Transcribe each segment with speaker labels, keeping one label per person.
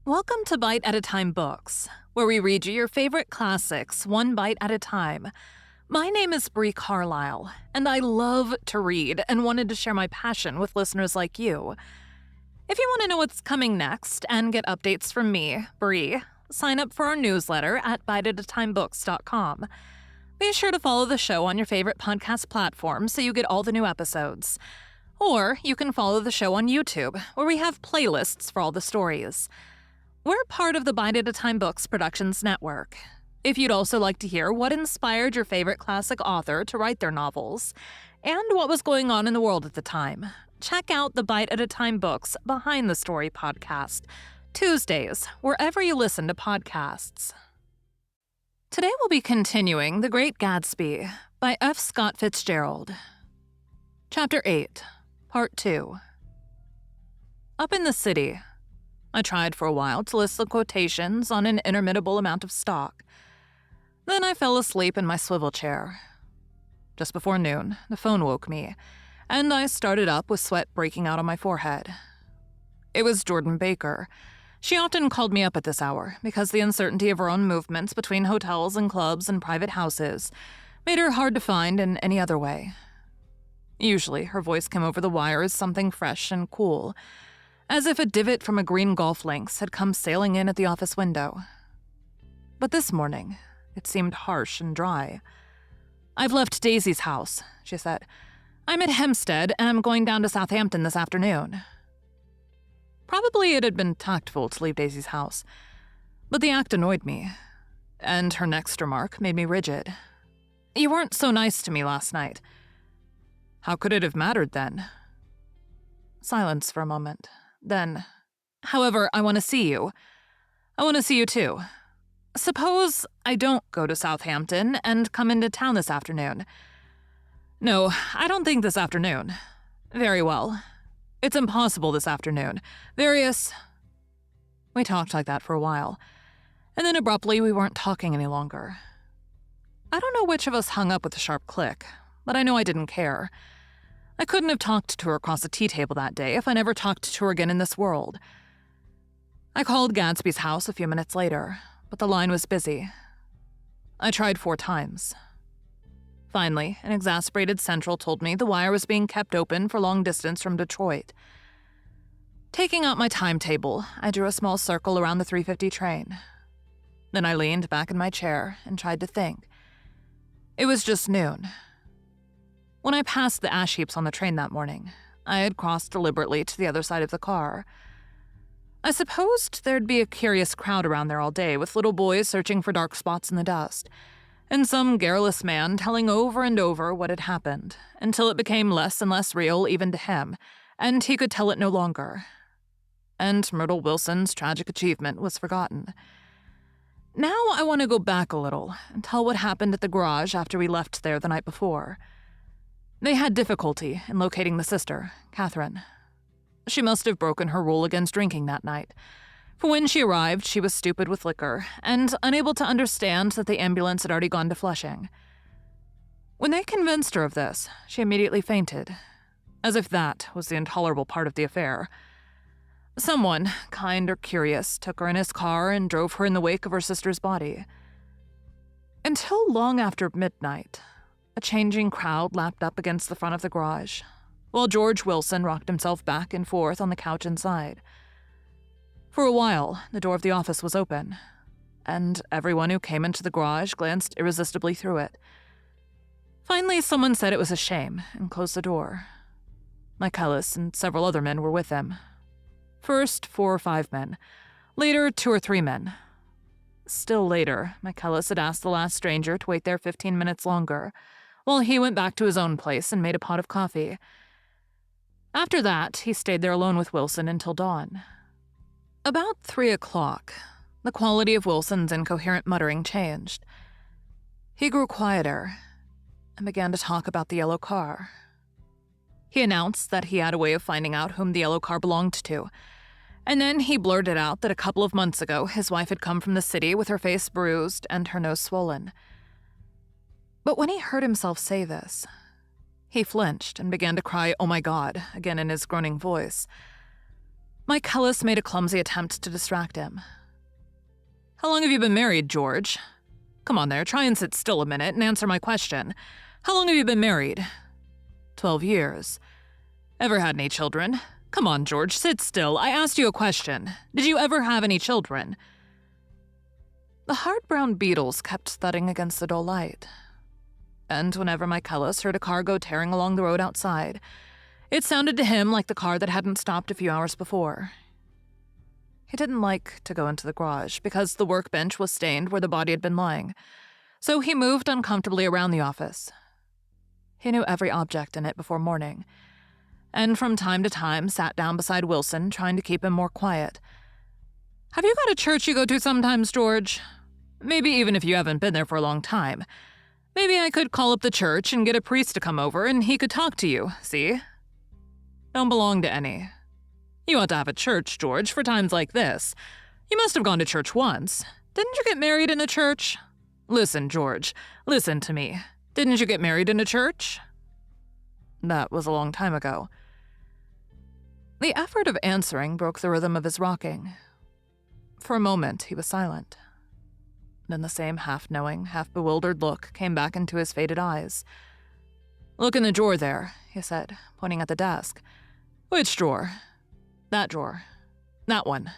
Speaker 1: Welcome to Bite at a Time Books, where we read you your favorite classics one bite at a time. My name is Bree Carlile, and I love to read and wanted to share my passion with listeners like you. If you want to know what's coming next and get updates from me, Bree, sign up for our newsletter at biteatatimebooks.com. Be sure to follow the show on your favorite podcast platform so you get all the new episodes. Or you can follow the show on YouTube, where we have playlists for all the stories. We're part of the Bite at a Time Books Productions Network. If you'd also like to hear what inspired your favorite classic author to write their novels, and what was going on in the world at the time, check out the Bite at a Time Books Behind the Story podcast, Tuesdays, wherever you listen to podcasts. Today we'll be continuing The Great Gatsby by F. Scott Fitzgerald. Chapter 8, Part 2. Up in the city, I tried for a while to list the quotations on an interminable amount of stock. Then I fell asleep in my swivel chair. Just before noon, the phone woke me, and I started up with sweat breaking out on my forehead. It was Jordan Baker. She often called me up at this hour because the uncertainty of her own movements between hotels and clubs and private houses made her hard to find in any other way. Usually, her voice came over the wire as something fresh and cool, as if a divot from a green golf links had come sailing in at the office window. But this morning, it seemed harsh and dry. "I've left Daisy's house," she said. "I'm at Hempstead, and I'm going down to Southampton this afternoon." Probably it had been tactful to leave Daisy's house, but the act annoyed me, and her next remark made me rigid. "You weren't so nice to me last night." "How could it have mattered then?" Silence for a moment. Then, "However, I want to see you. I want to see you too. Suppose I don't go to Southampton and come into town this afternoon." "No, I don't think this afternoon." "Very well. It's impossible this afternoon. Various—" We talked like that for a while, and then abruptly we weren't talking any longer. I don't know which of us hung up with a sharp click, but I know I didn't care. I couldn't have talked to her across a tea table that day if I never talked to her again in this world. I called Gatsby's house a few minutes later, but the line was busy. I tried 4 times. Finally, an exasperated central told me the wire was being kept open for long distance from Detroit. Taking out my timetable, I drew a small circle around the 3:50 train. Then I leaned back in my chair and tried to think. It was just noon. When I passed the ash heaps on the train that morning, I had crossed deliberately to the other side of the car. I supposed there'd be a curious crowd around there all day, with little boys searching for dark spots in the dust, and some garrulous man telling over and over what had happened, until it became less and less real even to him, and he could tell it no longer. And Myrtle Wilson's tragic achievement was forgotten. Now I want to go back a little and tell what happened at the garage after we left there the night before. They had difficulty in locating the sister, Catherine. She must have broken her rule against drinking that night, for when she arrived, she was stupid with liquor and unable to understand that the ambulance had already gone to Flushing. When they convinced her of this, she immediately fainted, as if that was the intolerable part of the affair. Someone, kind or curious, took her in his car and drove her in the wake of her sister's body. Until long after midnight, a changing crowd lapped up against the front of the garage, while George Wilson rocked himself back and forth on the couch inside. For a while, the door of the office was open, and everyone who came into the garage glanced irresistibly through it. Finally, someone said it was a shame and closed the door. Michaelis and several other men were with him. First, 4 or 5 men. Later, 2 or 3 men. Still later, Michaelis had asked the last stranger to wait there 15 minutes longer, while he went back to his own place and made a pot of coffee. After that, he stayed there alone with Wilson until dawn. About 3 o'clock, the quality of Wilson's incoherent muttering changed. He grew quieter and began to talk about the yellow car. He announced that he had a way of finding out whom the yellow car belonged to, and then he blurted out that a couple of months ago his wife had come from the city with her face bruised and her nose swollen. But when he heard himself say this, he flinched and began to cry, "Oh my God," again in his groaning voice. Michaelis made a clumsy attempt to distract him. How long have you been married, George? Come on there, try and sit still a minute and answer my question. How long have you been married? 12 years. Ever had any children? Come on, George, sit still. I asked you a question. Did you ever have any children? The hard brown beetles kept thudding against the dull light. And whenever Michaelis heard a car go tearing along the road outside, it sounded to him like the car that hadn't stopped a few hours before. He didn't like to go into the garage because the workbench was stained where the body had been lying, so he moved uncomfortably around the office. He knew every object in it before morning, and from time to time sat down beside Wilson, trying to keep him more quiet. Have you got a church you go to sometimes, George? Maybe even if you haven't been there for a long time. Maybe I could call up the church and get a priest to come over and he could talk to you, see? Don't belong to any. You ought to have a church, George, for times like this. You must have gone to church once. Didn't you get married in a church? Listen, George, listen to me. Didn't you get married in a church? That was a long time ago. The effort of answering broke the rhythm of his rocking. For a moment, he was silent. Then the same half-knowing, half-bewildered look came back into his faded eyes. Look in the drawer there, he said, pointing at the desk. Which drawer? That drawer. That one.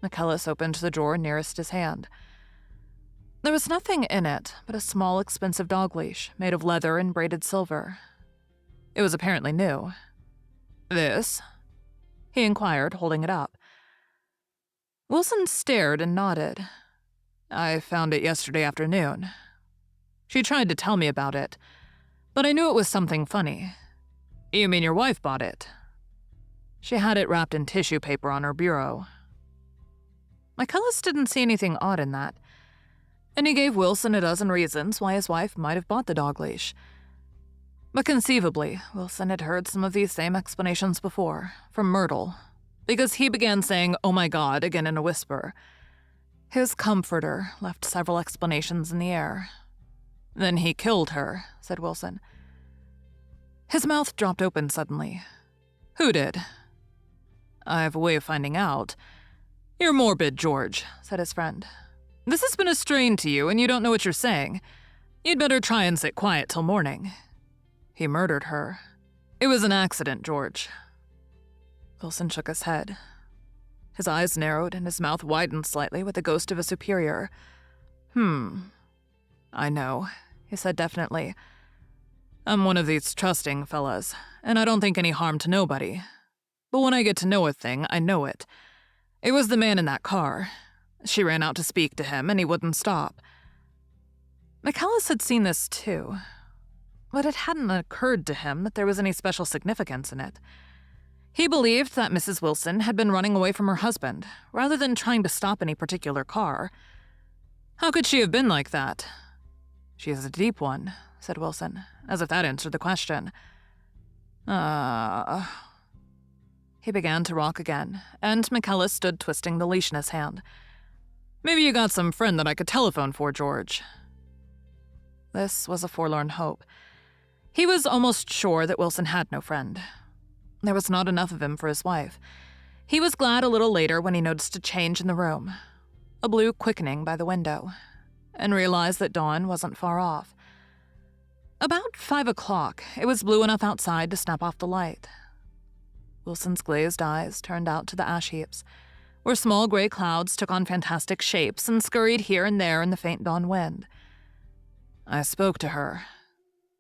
Speaker 1: Michaelis opened the drawer nearest his hand. There was nothing in it but a small, expensive dog leash made of leather and braided silver. It was apparently new. This? He inquired, holding it up. Wilson stared and nodded. I found it yesterday afternoon. She tried to tell me about it, but I knew it was something funny. You mean your wife bought it? She had it wrapped in tissue paper on her bureau. Michaelis didn't see anything odd in that, and he gave Wilson a dozen reasons why his wife might have bought the dog leash. But conceivably, Wilson had heard some of these same explanations before, from Myrtle, because he began saying, "Oh my God," again in a whisper. His comforter left several explanations in the air. Then he killed her, said Wilson. His mouth dropped open suddenly. Who did? I have a way of finding out. You're morbid, George, said his friend. This has been a strain to you, and you don't know what you're saying. You'd better try and sit quiet till morning. He murdered her. It was an accident, George. Wilson shook his head. His eyes narrowed and his mouth widened slightly with the ghost of a superior. I know, he said definitely. I'm one of these trusting fellas, and I don't think any harm to nobody. But when I get to know a thing, I know it. It was the man in that car. She ran out to speak to him, and he wouldn't stop. Michaelis had seen this too, but it hadn't occurred to him that there was any special significance in it. He believed that Mrs. Wilson had been running away from her husband, rather than trying to stop any particular car. How could she have been like that? She is a deep one, said Wilson, as if that answered the question. He began to rock again, and Michaelis stood twisting the leash in his hand. Maybe you got some friend that I could telephone for, George. This was a forlorn hope. He was almost sure that Wilson had no friend. There was not enough of him for his wife. He was glad a little later when he noticed a change in the room, a blue quickening by the window, and realized that dawn wasn't far off. About 5 o'clock, it was blue enough outside to snap off the light. Wilson's glazed eyes turned out to the ash heaps, where small gray clouds took on fantastic shapes and scurried here and there in the faint dawn wind. I spoke to her,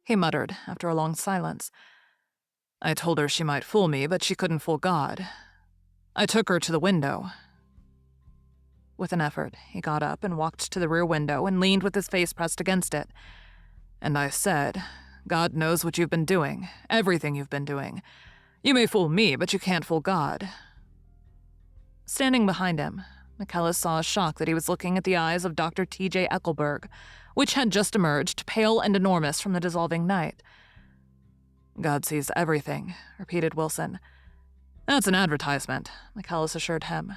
Speaker 1: he muttered after a long silence. I told her she might fool me, but she couldn't fool God. I took her to the window. With an effort, he got up and walked to the rear window and leaned with his face pressed against it. And I said, God knows what you've been doing, everything you've been doing. You may fool me, but you can't fool God. Standing behind him, Michaelis saw a shock that he was looking at the eyes of Dr. T.J. Eckelberg, which had just emerged, pale and enormous from the dissolving night. God sees everything, repeated Wilson. That's an advertisement, Michaelis assured him.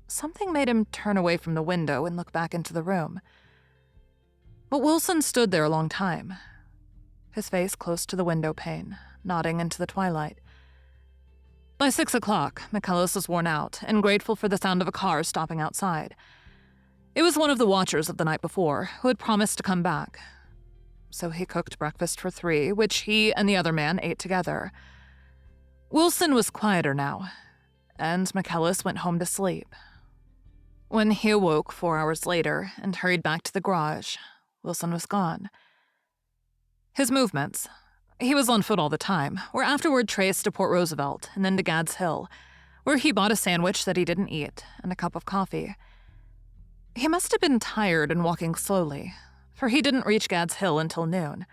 Speaker 1: Something made him turn away from the window and look back into the room. But Wilson stood there a long time, his face close to the window pane, nodding into the twilight. By 6 o'clock, McCullough was worn out and grateful for the sound of a car stopping outside. It was one of the watchers of the night before who had promised to come back. So he cooked breakfast for 3, which he and the other man ate together. Wilson was quieter now, and McCullough went home to sleep. When he awoke 4 hours later and hurried back to the garage, Wilson was gone. His movements, he was on foot all the time, were afterward traced to Port Roosevelt and then to Gad's Hill, where he bought a sandwich that he didn't eat and a cup of coffee. He must have been tired and walking slowly, for he didn't reach Gad's Hill until noon.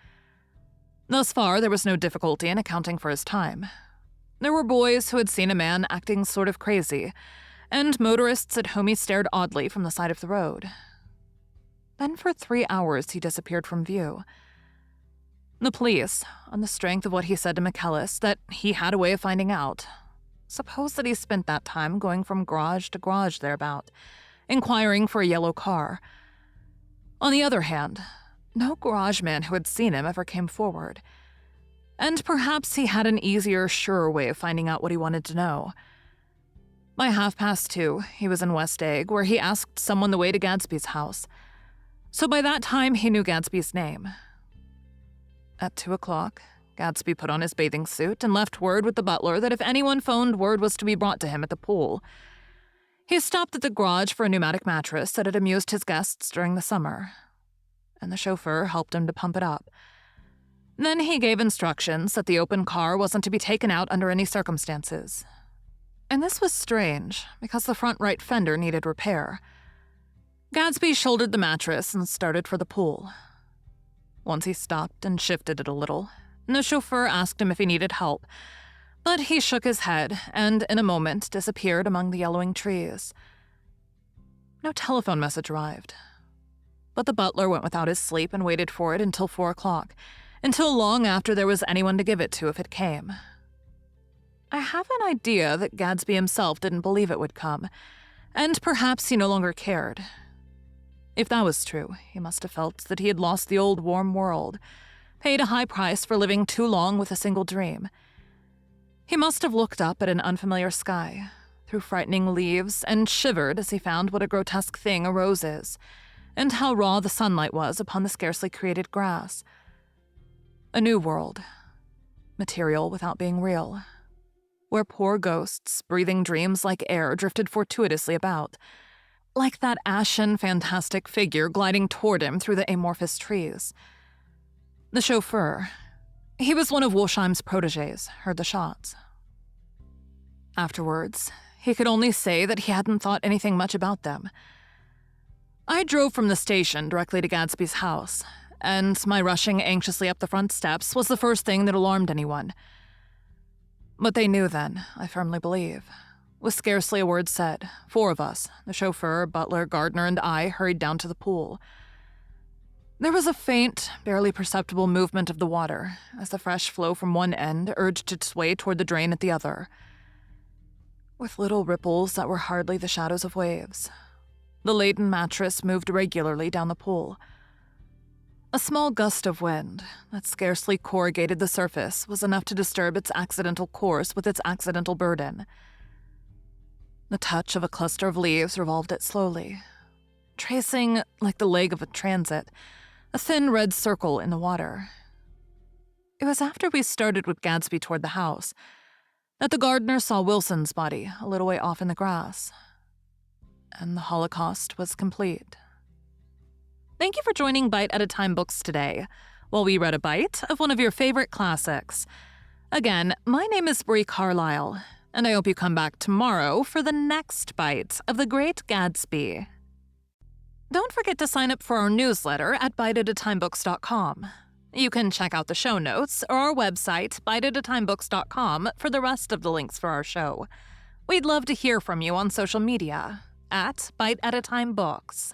Speaker 1: Thus far, there was no difficulty in accounting for his time. There were boys who had seen a man acting sort of crazy, and motorists at whom he stared oddly from the side of the road. Then for 3 hours he disappeared from view. The police, on the strength of what he said to McCullough that he had a way of finding out, supposed that he spent that time going from garage to garage thereabout, inquiring for a yellow car. On the other hand, no garage man who had seen him ever came forward. And perhaps he had an easier, surer way of finding out what he wanted to know. By 2:30, he was in West Egg, where he asked someone the way to Gatsby's house. So by that time, he knew Gatsby's name. At 2 o'clock, Gatsby put on his bathing suit and left word with the butler that if anyone phoned, word was to be brought to him at the pool. He stopped at the garage for a pneumatic mattress that had amused his guests during the summer, and the chauffeur helped him to pump it up. Then he gave instructions that the open car wasn't to be taken out under any circumstances. And this was strange, because the front right fender needed repair. Gatsby shouldered the mattress and started for the pool. Once he stopped and shifted it a little, the chauffeur asked him if he needed help, but he shook his head and, in a moment, disappeared among the yellowing trees. No telephone message arrived, but the butler went without his sleep and waited for it until 4 o'clock, until long after there was anyone to give it to if it came. I have an idea that Gatsby himself didn't believe it would come, and perhaps he no longer cared. If that was true, he must have felt that he had lost the old warm world, paid a high price for living too long with a single dream. He must have looked up at an unfamiliar sky, through frightening leaves, and shivered as he found what a grotesque thing a rose is, and how raw the sunlight was upon the scarcely created grass. A new world, material without being real, where poor ghosts, breathing dreams like air, drifted fortuitously about, like that ashen, fantastic figure gliding toward him through the amorphous trees. The chauffeur, he was one of Wolsheim's protégés, heard the shots. Afterwards, he could only say that he hadn't thought anything much about them. I drove from the station directly to Gatsby's house, and my rushing anxiously up the front steps was the first thing that alarmed anyone. But they knew then, I firmly believe. With scarcely a word said, 4 of us, the chauffeur, butler, gardener, and I, hurried down to the pool. There was a faint, barely perceptible movement of the water as the fresh flow from one end urged its way toward the drain at the other, with little ripples that were hardly the shadows of waves. The laden mattress moved irregularly down the pool. A small gust of wind that scarcely corrugated the surface was enough to disturb its accidental course with its accidental burden. The touch of a cluster of leaves revolved it slowly, tracing, like the leg of a transit, a thin red circle in the water. It was after we started with Gatsby toward the house that the gardener saw Wilson's body a little way off in the grass, and the Holocaust was complete. Thank you for joining Bite at a Time Books today, while we read a bite of one of your favorite classics. Again, my name is Bree Carlile, and I hope you come back tomorrow for the next bite of The Great Gatsby. Don't forget to sign up for our newsletter at biteatatimebooks.com. You can check out the show notes or our website, biteatatimebooks.com, for the rest of the links for our show. We'd love to hear from you on social media at Bite at a Time Books.